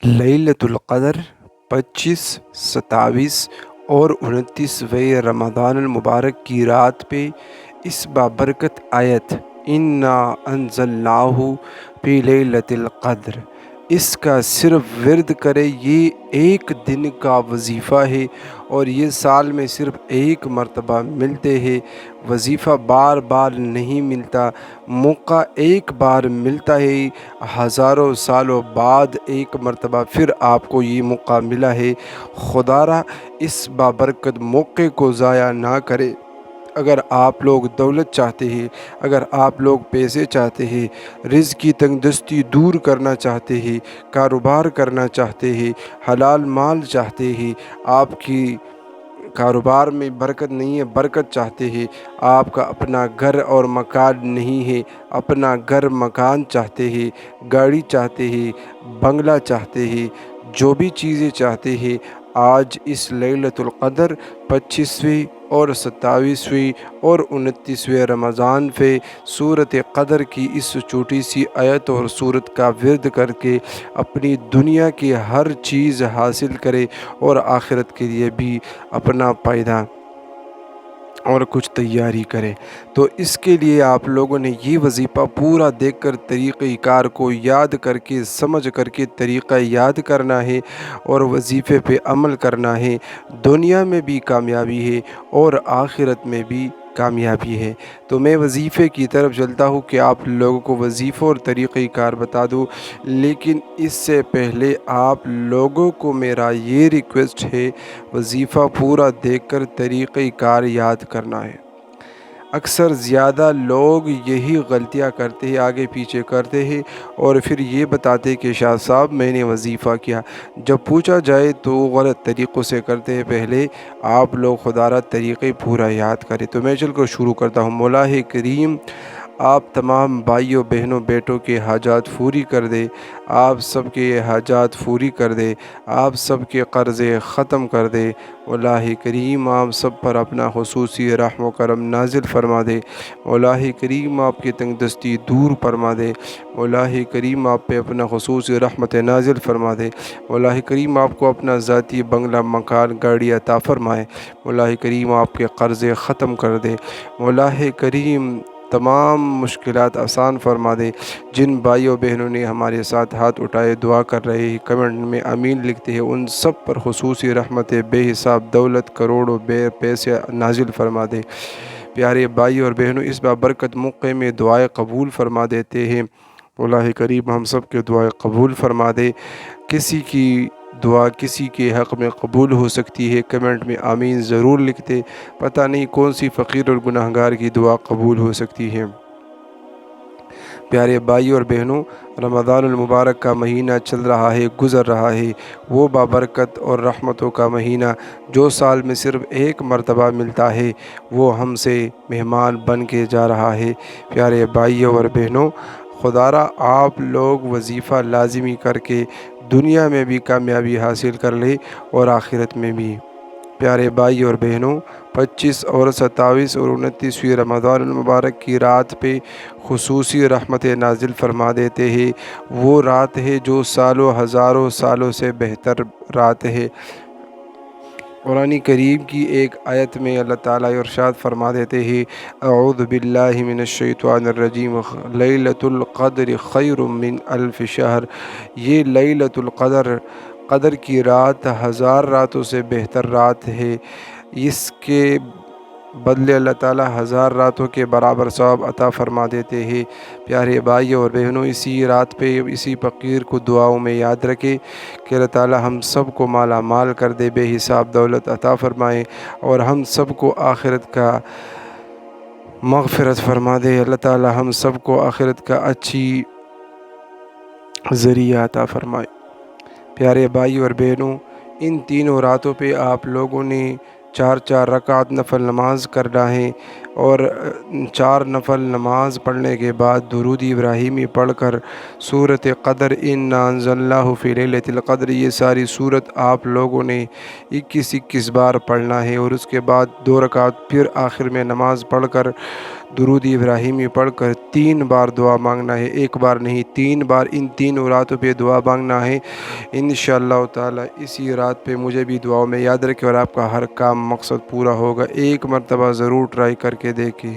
लैलतुल क़द्र 25, 27 और 29वें रमज़ान मुबारक की रात पे इस बाबरकत आयत इन्ना अंज़लनाहु फ़ी लैलतिल क़द्र इसका सिर्फ विर्द करे। ये एक दिन का वजीफ़ा है और ये साल में सिर्फ एक मरतबा मिलते हैं। वजीफ़ा बार बार नहीं मिलता, मौका एक बार मिलता है। हज़ारों सालों बाद एक मरतबा फिर आपको ये मौका मिला है। खुदारा इस बाबरकत मौके को ज़ाया ना करे। अगर आप लोग दौलत चाहते हैं, अगर आप लोग पैसे चाहते हैं, रिज़्क़ की तंगदस्ती दूर करना चाहते हैं, कारोबार करना चाहते हैं, हलाल माल चाहते हैं, आपकी कारोबार में बरकत नहीं है, बरकत चाहते हैं, आपका अपना घर और मकान नहीं है, अपना घर मकान चाहते हैं, गाड़ी चाहते हैं, बंगला चाहते हैं, जो भी चीज़ें चाहते हैं, आज इस लैलतुल क़द्र 25वें और 27वें और 29वें रमज़ान पे सूरत क़द्र की इस छोटी सी आयत और सूरत का विर्द करके अपनी दुनिया की हर चीज़ हासिल करे और आखिरत के लिए भी अपना फ़ायदा और कुछ तैयारी करें। तो इसके लिए आप लोगों ने ये वजीफ़ा पूरा देखकर तरीक़ेकार को याद करके समझ करके तरीक़ा याद करना है और वजीफ़े पे अमल करना है। दुनिया में भी कामयाबी है और आखिरत में भी कामयाबी है। तो मैं वजीफ़े की तरफ चलता हूँ कि आप लोगों को वजीफ़ा और तरीक़ेकार बता दूँ, लेकिन इससे पहले आप लोगों को मेरा ये रिक्वेस्ट है, वजीफ़ा पूरा देखकर तरीक़ेकार याद करना है। अक्सर ज़्यादा लोग यही गलतियां करते हैं, आगे पीछे करते हैं और फिर ये बताते हैं कि शाह साहब मैंने वजीफ़ा किया। जब पूछा जाए तो गलत तरीक़ों से करते हैं। पहले आप लोग खुदारा तरीक़े पूरा याद करें। तो मैं चल कर शुरू करता हूँ। मौला करीम आप तमाम भाइयों बहनों बेटों के हाजात पूरी कर दे, आप सबके हाजात पूरी कर दे, आप सबके कर्ज़े ख़त्म कर दे। मौला करीम आप सब पर अपना खुसूसी रहम व करम नाजिल फरमा दे। मौला करीम आपकी तंगदस्ती दूर फरमा दे। मौला करीम आप पे अपना खुसूसी रहमत नाजिल फरमा दे। मौला करीम आपको अपना ज़ाती बंगला मकान गाड़ी अता फरमाए। मौला करीम आपके कर्ज़े ख़त्म कर दे। मौला करीम तमाम मुश्किलात आसान फरमा दे। जिन भाइयों बहनों ने हमारे साथ हाथ उठाए दुआ कर रहे हैं, कमेंट में आमीन लिखते हैं, उन सब पर खुसूसी रहमत बेहिसाब दौलत करोड़ों पैसे नाजिल फरमा दे। प्यारे भाई और बहनों, इस बाबरकत मौके में दुआएं कबूल फरमा देते हैं। मौला करीम हम सब के दुआएं कबूल फरमा दे। किसी की दुआ किसी के हक़ में कबूल हो सकती है, कमेंट में आमीन ज़रूर लिखते। पता नहीं कौन सी फ़कीर और गुनाहगार की दुआ कबूल हो सकती है। प्यारे भाई और बहनों, रमज़ानुल मुबारक का महीना चल रहा है, गुज़र रहा है। वो बाबरकत और रहमतों का महीना जो साल में सिर्फ़ एक मरतबा मिलता है, वो हमसे मेहमान बन के जा रहा है। प्यारे भाइयों और बहनों, खुदारा आप लोग वजीफ़ा लाज़िमी करके दुनिया में भी कामयाबी हासिल कर ले और आखिरत में भी। प्यारे भाई और बहनों, 25 और 27 और 29वीं रमज़ान मुबारक की रात पे खुसूसी रहमत नाजिल फरमा देते हैं। वो रात है जो सालों हज़ारों सालों से बेहतर रात है। कुरान करीम की एक आयत में अल्लाह ताला इरशाद फरमा देते हैं, अऊज़ु बिल्लाहि मिनश शैतानिर रजीम, लैलतुल क़द्र खैरुम मिन अल्फ़ शहर। ये लैलतुल क़द्र, क़द्र की रात हज़ार रातों से बेहतर रात है। इसके बदले अल्लाह ताला हज़ार रातों के बराबर सवाब अता फ़रमा देते हैं। प्यारे भाइयों और बहनों, इसी रात पे इसी फ़कीर को दुआओं में याद रखें कि अल्लाह ताला हम सब को माला माल कर दे, बेहिसाब दौलत अता फ़रमाए और हम सब को आखिरत का मग़फ़िरत फ़रमा दे। अल्लाह ताला हम सब को आखिरत का अच्छी ज़रिया अता फ़रमाए। प्यारे भाई और बहनों, इन तीनों रातों पे आप लोगों ने 4-4 रकात नफल नमाज करना है और 4 नफल नमाज पढ़ने के बाद दुरूद इब्राहिमी पढ़कर सूरत क़द्र इन्ना अंज़लनाहु फ़ी लैलतिल क़द्र, ये सारी सूरत आप लोगों ने 21-21 बार पढ़ना है और उसके बाद 2 रकात फिर आखिर में नमाज़ पढ़कर درود ابراہیمی پڑھ کر 3 بار دعا مانگنا ہے، 1 بار نہیں 3 بار ان 3 راتوں پہ دعا مانگنا ہے۔ انشاءاللہ تعالی اسی رات پہ مجھے بھی دعاؤں میں یاد رکھے اور آپ کا ہر کام مقصد پورا ہوگا۔ ایک مرتبہ ضرور ٹرائی کر کے دیکھیں۔